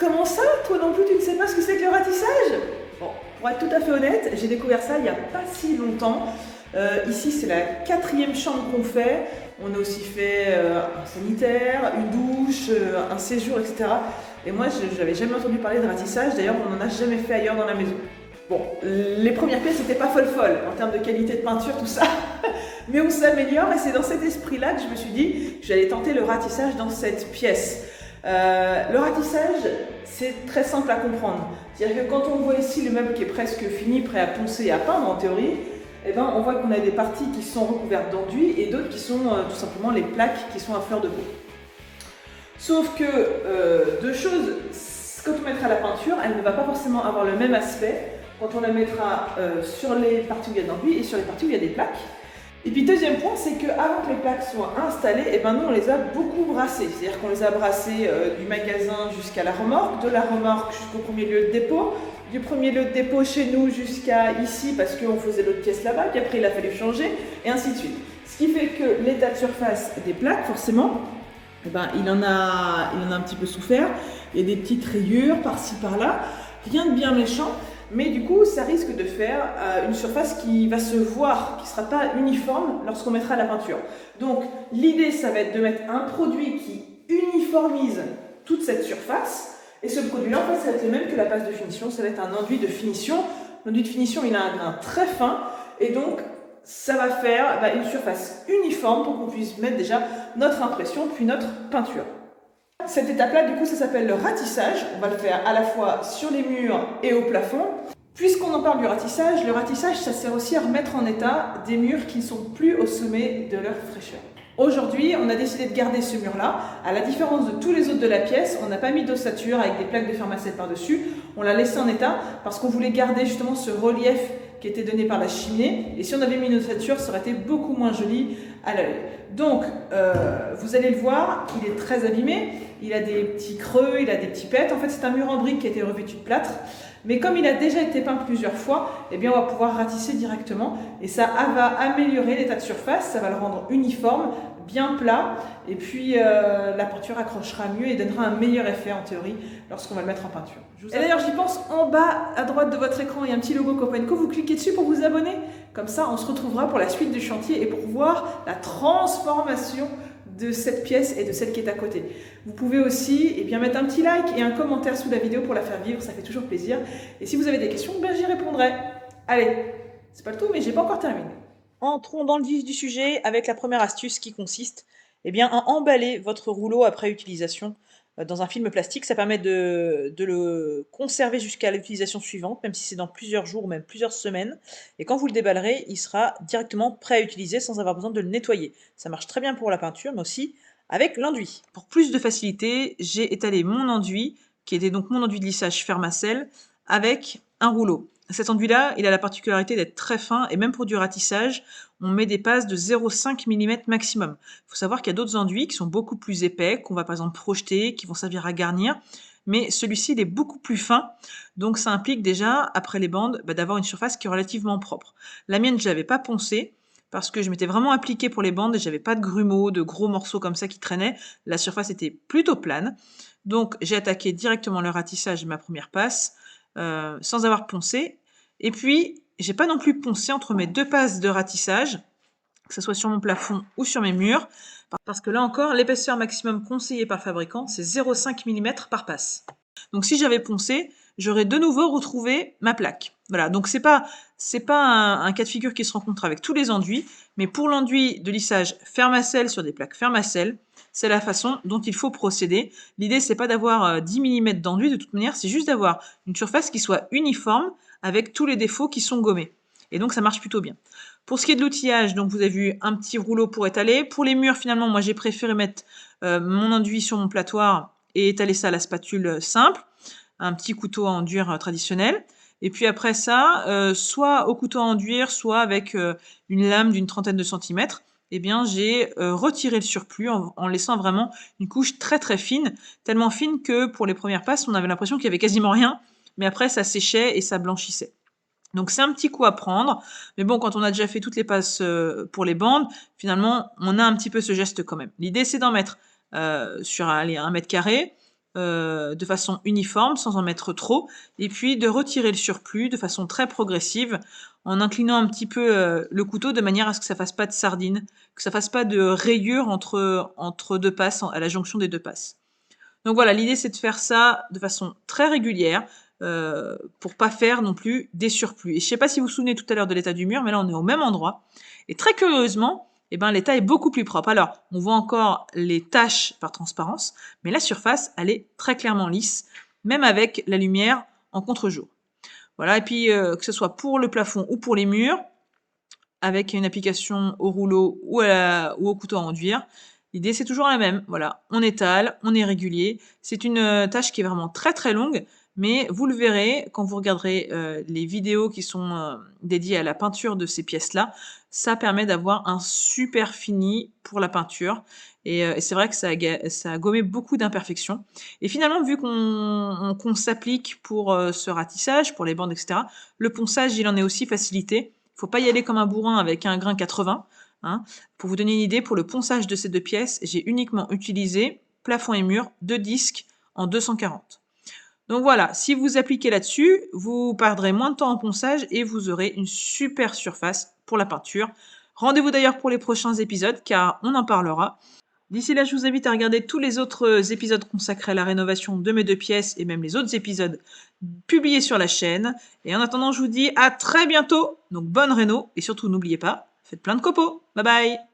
Comment ça? Toi non plus, tu ne sais pas ce que c'est que le ratissage? Bon, pour être tout à fait honnête, j'ai découvert ça il n'y a pas si longtemps. Ici, c'est la 4e chambre qu'on fait. On a aussi fait un sanitaire, une douche, un séjour, etc. Et moi, je n'avais jamais entendu parler de ratissage. D'ailleurs, on n'en a jamais fait ailleurs dans la maison. Bon, les premières pièces n'étaient pas folles en termes de qualité de peinture, tout ça. Mais on s'améliore et c'est dans cet esprit-là que je me suis dit que j'allais tenter le ratissage dans cette pièce. Le ratissage, c'est très simple à comprendre. C'est-à-dire que quand on voit ici le meuble qui est presque fini, prêt à poncer et à peindre en théorie, eh ben, on voit qu'on a des parties qui sont recouvertes d'enduit et d'autres qui sont tout simplement les plaques qui sont à fleur de peau. Sauf que, deux choses, quand on mettra la peinture, elle ne va pas forcément avoir le même aspect quand on la mettra sur les parties où il y a de l'enduit et sur les parties où il y a des plaques. Et puis deuxième point, c'est qu'avant que les plaques soient installées, eh ben nous on les a beaucoup brassées. C'est-à-dire qu'on les a brassées du magasin jusqu'à la remorque, de la remorque jusqu'au premier lieu de dépôt, du premier lieu de dépôt chez nous jusqu'à ici parce qu'on faisait l'autre pièce là-bas, puis après il a fallu changer, et ainsi de suite. Ce qui fait que l'état de surface des plaques, forcément, eh ben, il en a un petit peu souffert. Il y a des petites rayures par-ci par-là, rien de bien méchant. Mais du coup, ça risque de faire une surface qui va se voir, qui ne sera pas uniforme lorsqu'on mettra la peinture. Donc, l'idée, ça va être de mettre un produit qui uniformise toute cette surface. Et ce produit-là, en fait, ça va être le même que la passe de finition. Ça va être un enduit de finition. L'enduit de finition, il a un grain très fin. Et donc, ça va faire une surface uniforme pour qu'on puisse mettre déjà notre impression, puis notre peinture. Cette étape-là, du coup, ça s'appelle le ratissage. On va le faire à la fois sur les murs et au plafond. Puisqu'on en parle du ratissage, le ratissage, ça sert aussi à remettre en état des murs qui ne sont plus au sommet de leur fraîcheur. Aujourd'hui, on a décidé de garder ce mur-là. À la différence de tous les autres de la pièce, on n'a pas mis d'ossature avec des plaques de fermacelle par-dessus. On l'a laissé en état parce qu'on voulait garder justement ce relief qui était donné par la cheminée. Et si on avait mis une ossature, ça aurait été beaucoup moins joli à l'œil. Donc, vous allez le voir, il est très abîmé. Il a des petits creux, il a des petits pets. En fait, c'est un mur en briques qui a été revêtu de plâtre. Mais comme il a déjà été peint plusieurs fois, eh bien, on va pouvoir ratisser directement. Et ça va améliorer l'état de surface, ça va le rendre uniforme, bien plat. Et puis, la peinture accrochera mieux et donnera un meilleur effet, en théorie, lorsqu'on va le mettre en peinture. Et d'ailleurs, j'y pense, en bas à droite de votre écran, il y a un petit logo Copenco. Vous cliquez dessus pour vous abonner. Comme ça, on se retrouvera pour la suite du chantier et pour voir la transformation de cette pièce et de celle qui est à côté. Vous pouvez aussi mettre un petit like et un commentaire sous la vidéo pour la faire vivre, ça fait toujours plaisir. Et si vous avez des questions, j'y répondrai. Allez, c'est pas le tout, mais j'ai pas encore terminé. Entrons dans le vif du sujet avec la première astuce qui consiste à emballer votre rouleau après utilisation dans un film plastique. Ça permet de le conserver jusqu'à l'utilisation suivante, même si c'est dans plusieurs jours ou même plusieurs semaines. Et quand vous le déballerez, il sera directement prêt à utiliser sans avoir besoin de le nettoyer. Ça marche très bien pour la peinture, mais aussi avec l'enduit. Pour plus de facilité, j'ai étalé mon enduit, qui était donc mon enduit de lissage Fermacell, avec un rouleau. Cet enduit-là, il a la particularité d'être très fin, et même pour du ratissage, on met des passes de 0,5 mm maximum. Il faut savoir qu'il y a d'autres enduits qui sont beaucoup plus épais, qu'on va par exemple projeter, qui vont servir à garnir, mais celui-ci, il est beaucoup plus fin, donc ça implique déjà, après les bandes, d'avoir une surface qui est relativement propre. La mienne, je ne l'avais pas poncée, parce que je m'étais vraiment appliquée pour les bandes, et j'avais pas de grumeaux, de gros morceaux comme ça qui traînaient, la surface était plutôt plane, donc j'ai attaqué directement le ratissage de ma première passe, sans avoir poncé. Et puis, j'ai pas non plus poncé entre mes deux passes de ratissage, que ce soit sur mon plafond ou sur mes murs, parce que là encore, l'épaisseur maximum conseillée par le fabricant, c'est 0,5 mm par passe. Donc si j'avais poncé, j'aurais de nouveau retrouvé ma plaque. Voilà, donc c'est pas un cas de figure qui se rencontre avec tous les enduits, mais pour l'enduit de lissage Fermacell sur des plaques Fermacell, c'est la façon dont il faut procéder. L'idée, c'est pas d'avoir 10 mm d'enduit de toute manière, c'est juste d'avoir une surface qui soit uniforme avec tous les défauts qui sont gommés. Et donc, ça marche plutôt bien. Pour ce qui est de l'outillage, donc vous avez vu un petit rouleau pour étaler. Pour les murs, finalement, moi, j'ai préféré mettre mon enduit sur mon platoir et étaler ça à la spatule simple, un petit couteau à enduire traditionnel. Et puis après ça, soit au couteau à enduire, soit avec une lame d'une 30aine de centimètres, j'ai retiré le surplus en laissant vraiment une couche très très fine, tellement fine que pour les premières passes, on avait l'impression qu'il y avait quasiment rien, mais après ça séchait et ça blanchissait. Donc c'est un petit coup à prendre, mais bon, quand on a déjà fait toutes les passes pour les bandes, finalement, on a un petit peu ce geste quand même. L'idée, c'est d'en mettre sur 1 mètre carré, de façon uniforme, sans en mettre trop, et puis de retirer le surplus de façon très progressive, en inclinant un petit peu le couteau de manière à ce que ça fasse pas de sardine, que ça fasse pas de rayures entre deux passes, à la jonction des deux passes. Donc voilà, l'idée c'est de faire ça de façon très régulière, pour pas faire non plus des surplus. Et je sais pas si vous vous souvenez tout à l'heure de l'état du mur, mais là on est au même endroit. Et très curieusement, eh ben, l'état est beaucoup plus propre. Alors, on voit encore les taches par transparence, mais la surface, elle est très clairement lisse, même avec la lumière en contre-jour. Voilà, et puis que ce soit pour le plafond ou pour les murs, avec une application au rouleau ou au couteau à enduire, l'idée c'est toujours la même. Voilà, on étale, on est régulier. C'est une tâche qui est vraiment très très longue, mais vous le verrez quand vous regarderez les vidéos qui sont dédiées à la peinture de ces pièces-là. Ça permet d'avoir un super fini pour la peinture. Et c'est vrai que ça a gommé beaucoup d'imperfections. Et finalement, vu qu'on s'applique pour ce ratissage, pour les bandes, etc., le ponçage, il en est aussi facilité. Faut pas y aller comme un bourrin avec un grain 80. Hein. Pour vous donner une idée, pour le ponçage de ces deux pièces, j'ai uniquement utilisé plafond et mur, 2 disques en 240. Donc voilà, si vous appliquez là-dessus, vous perdrez moins de temps en ponçage et vous aurez une super surface pour la peinture. Rendez-vous d'ailleurs pour les prochains épisodes car on en parlera. D'ici là, je vous invite à regarder tous les autres épisodes consacrés à la rénovation de mes deux pièces et même les autres épisodes publiés sur la chaîne. Et en attendant, je vous dis à très bientôt. Donc bonne réno et surtout n'oubliez pas, faites plein de copeaux. Bye bye.